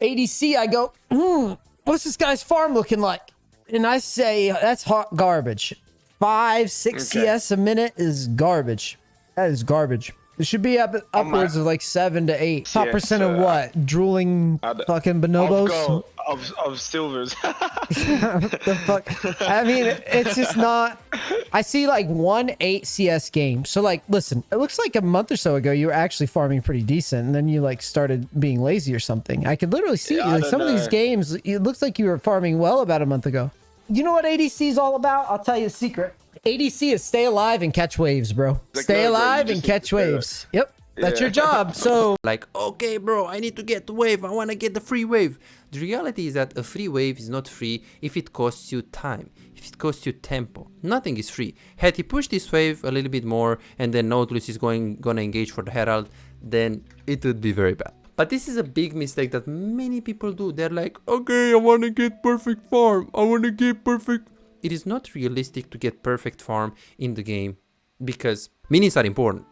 ADC, I go, what's this guy's farm looking like? And I say, that's hot garbage. 5, 6 CS a minute is garbage. That is garbage. It should be upwards of like 7 to 8. Top percent of what? Drooling fucking bonobos? Of silvers. The fuck? I mean, it's just not. I see like 1-8 CS game. So like, listen, it looks like a month or so ago you were actually farming pretty decent, and then you like started being lazy or something. I could literally see like some of these games. It looks like you were farming well about a month ago. You know what ADC is all about? I'll tell you a secret. ADC is stay alive and catch waves, bro. Stay alive and catch waves. Yep. That's your job. So like, okay, bro, I need to get the wave. I want to get the free wave. The reality is that a free wave is not free if it costs you time, if it costs you tempo. Nothing is free. Had he pushed this wave a little bit more and then Nautilus is gonna engage for the Herald, then it would be very bad. But this is a big mistake that many people do. They're like, okay, I want to get perfect farm. I want to get perfect. It is not realistic to get perfect farm in the game because minis are important.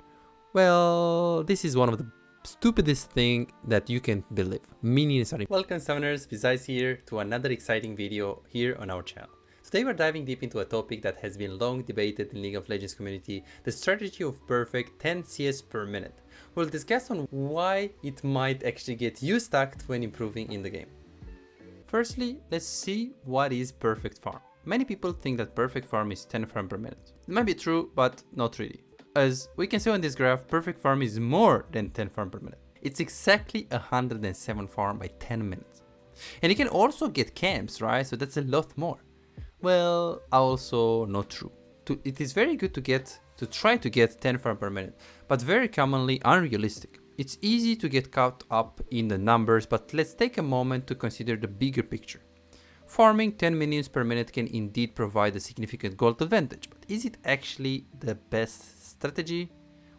Well, this is one of the stupidest thing that you can believe. Minis are important. Welcome summoners, Bizai's here to another exciting video here on our channel. Today we're diving deep into a topic that has been long debated in League of Legends community, the strategy of perfect 10 CS per minute. We'll discuss on why it might actually get you stacked when improving in the game. Firstly, let's see what is perfect farm. Many people think that perfect farm is 10 farm per minute. It might be true, but not really. As we can see on this graph, perfect farm is more than 10 farm per minute. It's exactly 107 farm by 10 minutes. And you can also get camps, right? So that's a lot more. Well, also not true. It is very good to try to get 10 farm per minute, but very commonly unrealistic. It's easy to get caught up in the numbers, but let's take a moment to consider the bigger picture. Farming 10 minions per minute can indeed provide a significant gold advantage, but is it actually the best strategy?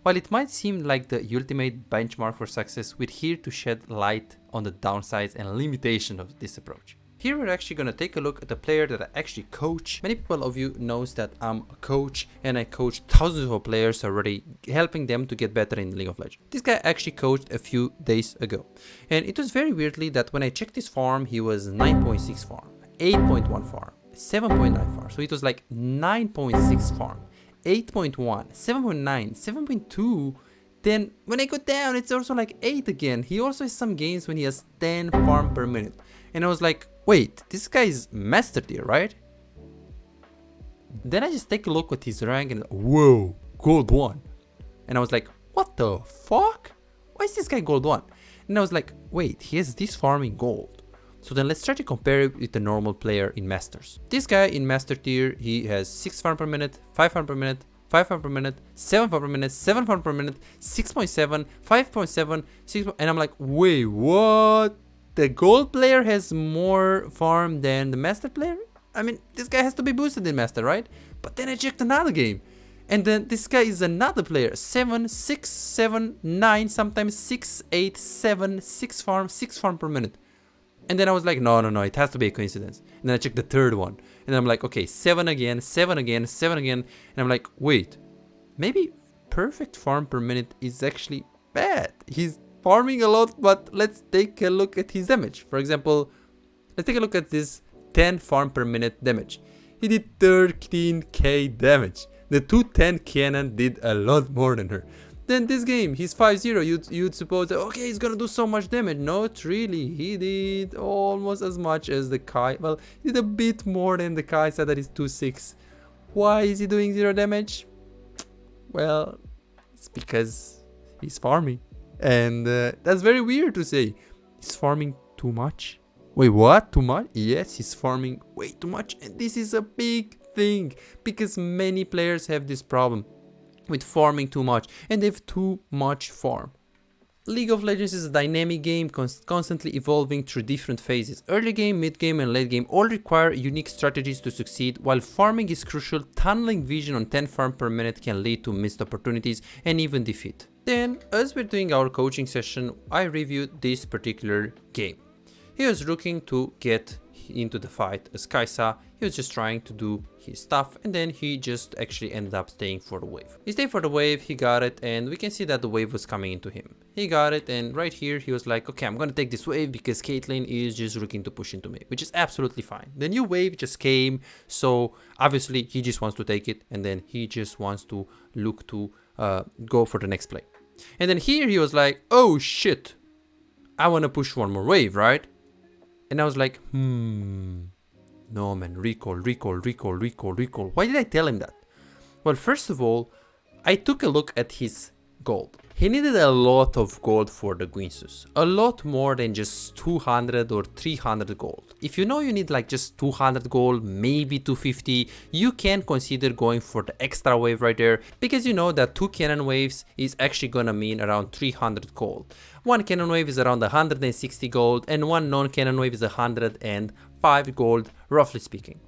While it might seem like the ultimate benchmark for success, we're here to shed light on the downsides and limitations of this approach. Here we're actually going to take a look at a player that I actually coach. Many people of you knows that I'm a coach and I coach thousands of players already, helping them to get better in League of Legends. This guy actually coached a few days ago. And it was very weirdly that when I checked his farm, he was 9.6 farm, 8.1 farm, 7.9 farm. So it was like 9.6 farm, 8.1, 7.9, 7.2. Then when I go down, it's also like 8 again. He also has some games when he has 10 farm per minute. And I was like, wait, this guy is master tier, right? Then I just take a look at his rank and whoa, gold 1. And I was like, what the fuck? Why is this guy gold 1? And I was like, wait, he has this farm in gold. So then let's try to compare it with the normal player in masters. This guy in master tier, he has 6 farm per minute, 5 farm per minute, 5 farm per minute, 7 farm per minute, 7 farm per minute, 6.7, 5.7, 6, and I'm like, wait, what? The gold player has more farm than the master player? I mean, this guy has to be boosted in master, right? But then I checked another game. And then this guy is another player. 7, 6, 7, 9, sometimes 6, 8, 7, 6 farm per minute. And then I was like, no, it has to be a coincidence. And then I checked the third one. And I'm like, okay, 7 again, 7 again, 7 again. And I'm like, wait, maybe perfect farm per minute is actually bad. He's farming a lot, but let's take a look at his damage. For example, let's take a look at this 10 farm per minute damage. He did 13k damage. The 210 cannon did a lot more than her. Then this game, he's 5-0. You'd suppose that, okay, he's gonna do so much damage. Not really. He did almost as much as the Kai. Well, he did a bit more than the Kai said that is 2-6. Why is he doing 0 damage? Well, it's because he's farming. And that's very weird to say. He's farming too much. Wait, what? Too much? Yes, he's farming way too much. And this is a big thing because many players have this problem with farming too much and they have too much farm. League of Legends is a dynamic game constantly evolving through different phases. Early game, mid game and late game all require unique strategies to succeed. While farming is crucial, tunneling vision on 10 farm per minute can lead to missed opportunities and even defeat. Then, as we're doing our coaching session, I reviewed this particular game. He was looking to get into the fight as Kaisa. He was just trying to do his stuff and then he just actually ended up staying for the wave. He stayed for the wave, he got it, and we can see that the wave was coming into him. he got it, and right here he was like, okay, I'm gonna take this wave because Caitlyn is just looking to push into me, which is absolutely fine. The new wave just came, so obviously he just wants to take it, and then he just wants to look to go for the next play. And then here he was like, oh shit, I want to push one more wave, right? And I was like, no man, recall. Why did I tell him that? Well, first of all, I took a look at his gold. He needed a lot of gold for the Guinsus. A lot more than just 200 or 300 gold. If you know you need like just 200 gold, maybe 250, you can consider going for the extra wave right there, because you know that 2 cannon waves is actually gonna mean around 300 gold. 1 cannon wave is around 160 gold, and 1 non-cannon wave is 105 gold, roughly speaking.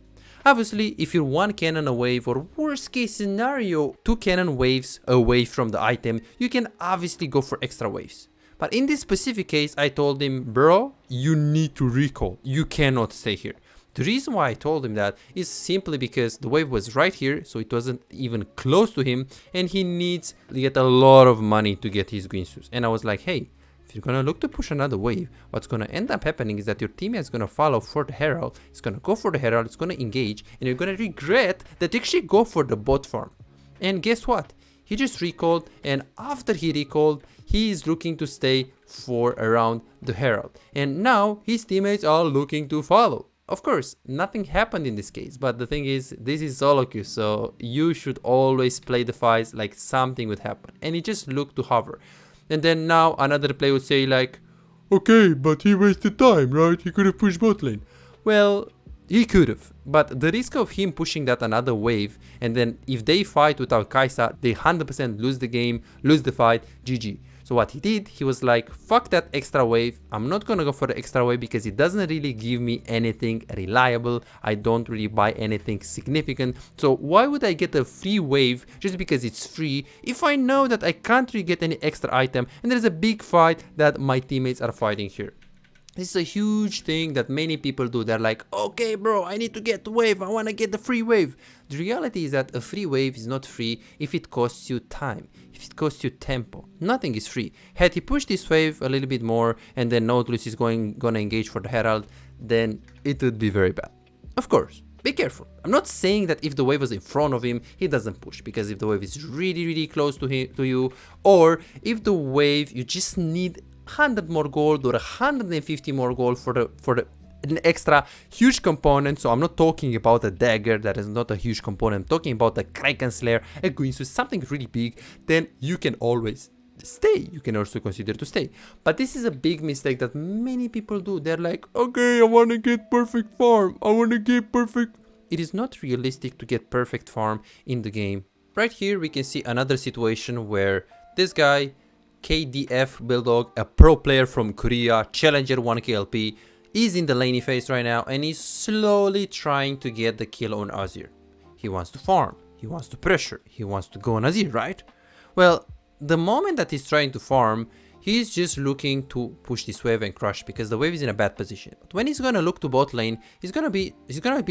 Obviously, if you're 1 cannon a wave, or worst case scenario, 2 cannon waves away from the item, you can obviously go for extra waves. But in this specific case, I told him, bro, you need to recall. You cannot stay here. The reason why I told him that is simply because the wave was right here, so it wasn't even close to him, and he needs to get a lot of money to get his Guinsus. And I was like, hey, if you're gonna look to push another wave, what's gonna end up happening is that your teammate is gonna follow for the Herald, it's gonna go for the Herald, it's gonna engage, and you're gonna regret that you actually go for the bot farm. And guess what? He just recalled, and after he recalled, he is looking to stay for around the Herald. And now his teammates are looking to follow. Of course, nothing happened in this case, but the thing is, this is SoloQ, so you should always play the fights like something would happen. And he just looked to hover. And then now another player would say like, okay, but he wasted time, right? He could have pushed bot lane. Well, he could have, but the risk of him pushing that another wave, and then if they fight without Kai'Sa, they 100% lose the game, lose the fight, GG. So what he did, he was like, fuck that extra wave, I'm not gonna go for the extra wave because it doesn't really give me anything reliable, I don't really buy anything significant, so why would I get a free wave just because it's free if I know that I can't really get any extra item and there's a big fight that my teammates are fighting here. This is a huge thing that many people do. They're like, okay bro, I need to get the wave, I want to get the free wave. The reality is that a free wave is not free if it costs you time, if it costs you tempo. Nothing is free. Had he pushed this wave a little bit more and then Nautilus is gonna engage for the Herald, then it would be very bad. Of course, be careful. I'm not saying that if the wave was in front of him, he doesn't push, because if the wave is really close to you, or if the wave, you just need 100 more gold or 150 more gold for an extra huge component. So I'm not talking about a dagger, that is not a huge component, I'm talking about a Kraken Slayer, a Guinsus, something really big, then you can always stay. You can also consider to stay. But this is a big mistake that many people do. They're like, okay, I want to get perfect farm, I want to get perfect. It is not realistic to get perfect farm in the game. Right here we can see another situation where this guy, KDF Bulldog, a pro player from Korea, challenger 1KLP, is in the laney phase right now and he's slowly trying to get the kill on Azir. He wants to farm, he wants to pressure, he wants to go on Azir, right? Well, the moment that he's trying to farm, he's just looking to push this wave and crush because the wave is in a bad position. But when he's gonna look to bot lane, he's gonna be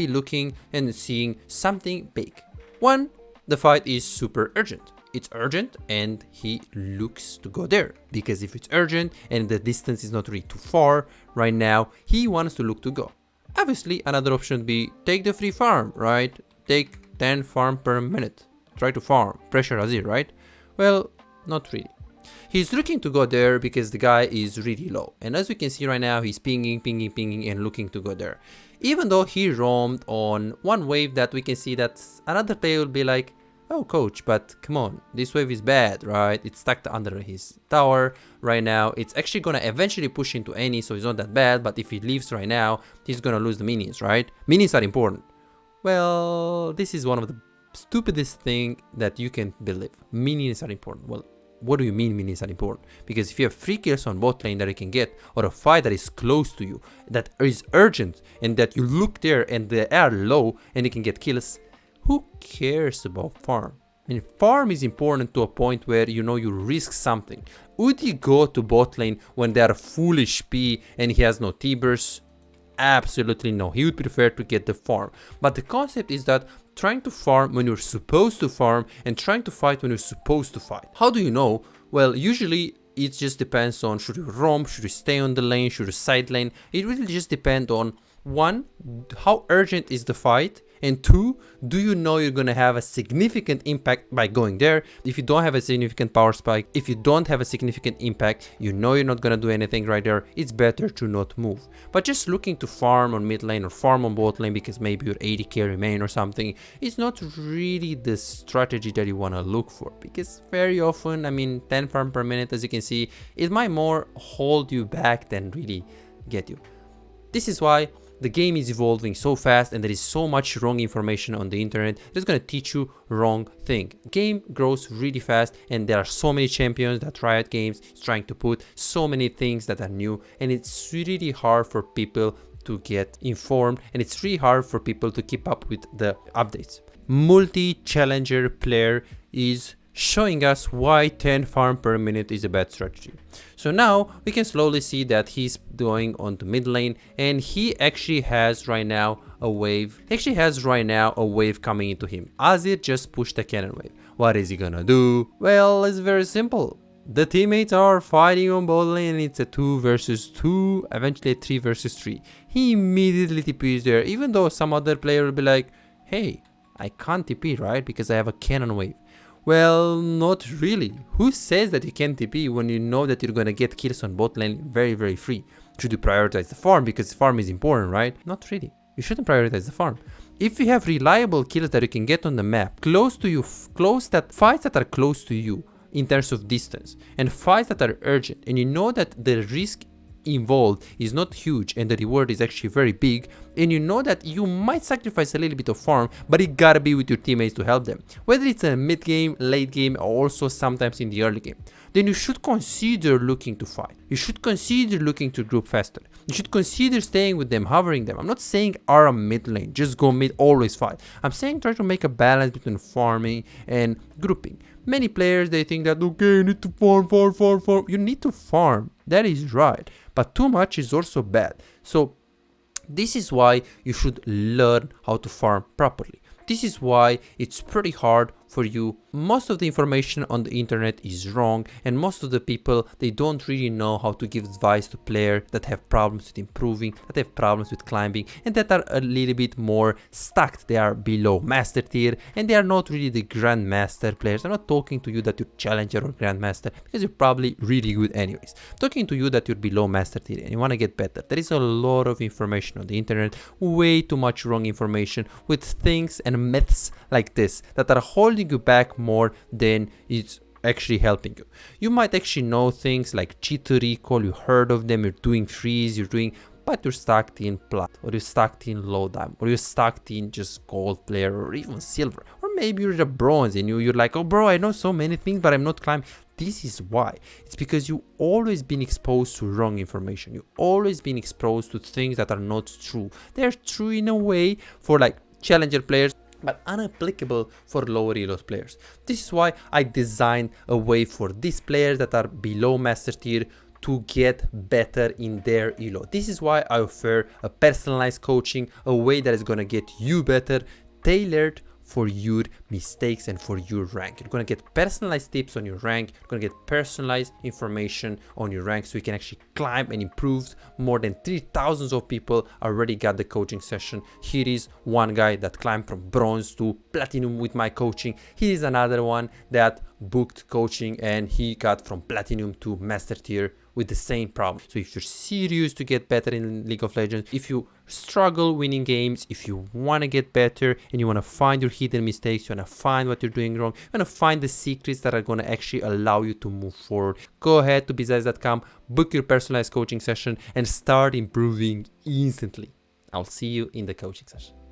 looking and seeing something big. One, the fight is super urgent. It's urgent and he looks to go there, because if it's urgent and the distance is not really too far right now, he wants to look to go. Obviously, another option would be take the free farm, right? Take 10 farm per minute. Try to farm, pressure Azir, right? Well, not really. He's looking to go there because the guy is really low. And as we can see right now, he's pinging and looking to go there. Even though he roamed on one wave that we can see that another player will be like, oh coach, but come on, this wave is bad, right? It's stuck under his tower right now. It's actually gonna eventually push into any, so it's not that bad, but if he leaves right now, he's gonna lose the minions, right? Minions are important. Well, this is one of the stupidest thing that you can believe. Minions are important. Well, what do you mean minions are important? Because if you have free kills on bot lane that you can get, or a fight that is close to you, that is urgent, and that you look there and they are low and you can get kills, who cares about farm? I mean, farm is important to a point where you know you risk something. Would he go to bot lane when they are full HP and he has no T-burst? Absolutely no. He would prefer to get the farm. But the concept is that trying to farm when you're supposed to farm and trying to fight when you're supposed to fight. How do you know? Well, usually it just depends on should you roam, should you stay on the lane, should you side lane. It really just depends on one, how urgent is the fight, and two, do you know you're gonna have a significant impact by going there? If you don't have a significant power spike, if you don't have a significant impact, you know you're not gonna do anything right there, it's better to not move. But just looking to farm on mid lane or farm on bot lane because maybe you're 80k remain or something, is not really the strategy that you wanna look for. Because very often, I mean, 10 farm per minute, as you can see, it might more hold you back than really get you. This is why the game is evolving so fast and there is so much wrong information on the internet that's going to teach you wrong thing. Game grows really fast and there are so many champions that Riot Games is trying to put so many things that are new, and it's really hard for people to get informed and it's really hard for people to keep up with the updates. Multi-challenger player is showing us why 10 farm per minute is a bad strategy. So now we can slowly see that he's going on the mid lane and he actually has right now a wave. Coming into him. Azir just pushed the cannon wave. What is he gonna do? Well, it's very simple. The teammates are fighting on bot lane and it's a 2 versus 2, eventually a 3 versus 3. He immediately TPs there, even though some other player will be like, hey, I can't TP, right? Because I have a cannon wave. Well, not really. Who says that you can TP when you know that you're gonna get kills on bot lane very, very free? Should you prioritize the farm because the farm is important, right? Not really. You shouldn't prioritize the farm. If you have reliable kills that you can get on the map, fights that are close to you in terms of distance, and fights that are urgent, and you know that the risk involved is not huge and the reward is actually very big, and you know that you might sacrifice a little bit of farm, but it gotta be with your teammates to help them, whether it's a mid game, late game, or also sometimes in the early game, then you should consider looking to fight. You should consider looking to group faster. You should consider staying with them, hovering them. I'm not saying are a mid lane, just go mid, always fight. I'm saying try to make a balance between farming and grouping. Many players, they think that, okay, you need to farm. You need to farm. That is right. But too much is also bad. So this is why you should learn how to farm properly. This is why it's pretty hard for you. Most of the information on the internet is wrong, and most of the people, they don't really know how to give advice to players that have problems with improving, that have problems with climbing, and that are a little bit more stuck. They are below master tier and they are not really the grandmaster players. I'm not talking to you that you're challenger or grandmaster because you're probably really good anyways. I'm talking to you that you're below master tier and you want to get better. There is a lot of information on the internet, way too much wrong information with things and myths like this that are holding you back more than it's actually helping you. You might actually know things like cheat to recall, you heard of them, you're doing freeze, but you're stuck in plat, or you're stuck in low diamond, or you're stuck in just gold player, or even silver, or maybe you're a bronze and you're like, oh bro, I know so many things but I'm not climbing. This is why. It's because you always been exposed to wrong information. You always been exposed to things that are not true. They're true in a way for like challenger players, but unapplicable for lower elo players. This is why I designed a way for these players that are below master tier to get better in their elo. This is why I offer a personalized coaching, a way that is gonna get you better, tailored for your mistakes and for your rank. You're gonna get personalized tips on your rank. You're gonna get personalized information on your rank so you can actually climb and improve. More than 3,000 of people already got the coaching session. Here is one guy that climbed from bronze to platinum with my coaching. Here is another one that booked coaching and he got from platinum to master tier with the same problem. So if you're serious to get better in League of Legends, if you struggle winning games, if you want to get better and you want to find your hidden mistakes, you want to find what you're doing wrong, you want to find the secrets that are going to actually allow you to move forward, go ahead to bizarre.com, book your personalized coaching session and start improving instantly. I'll see you in the coaching session.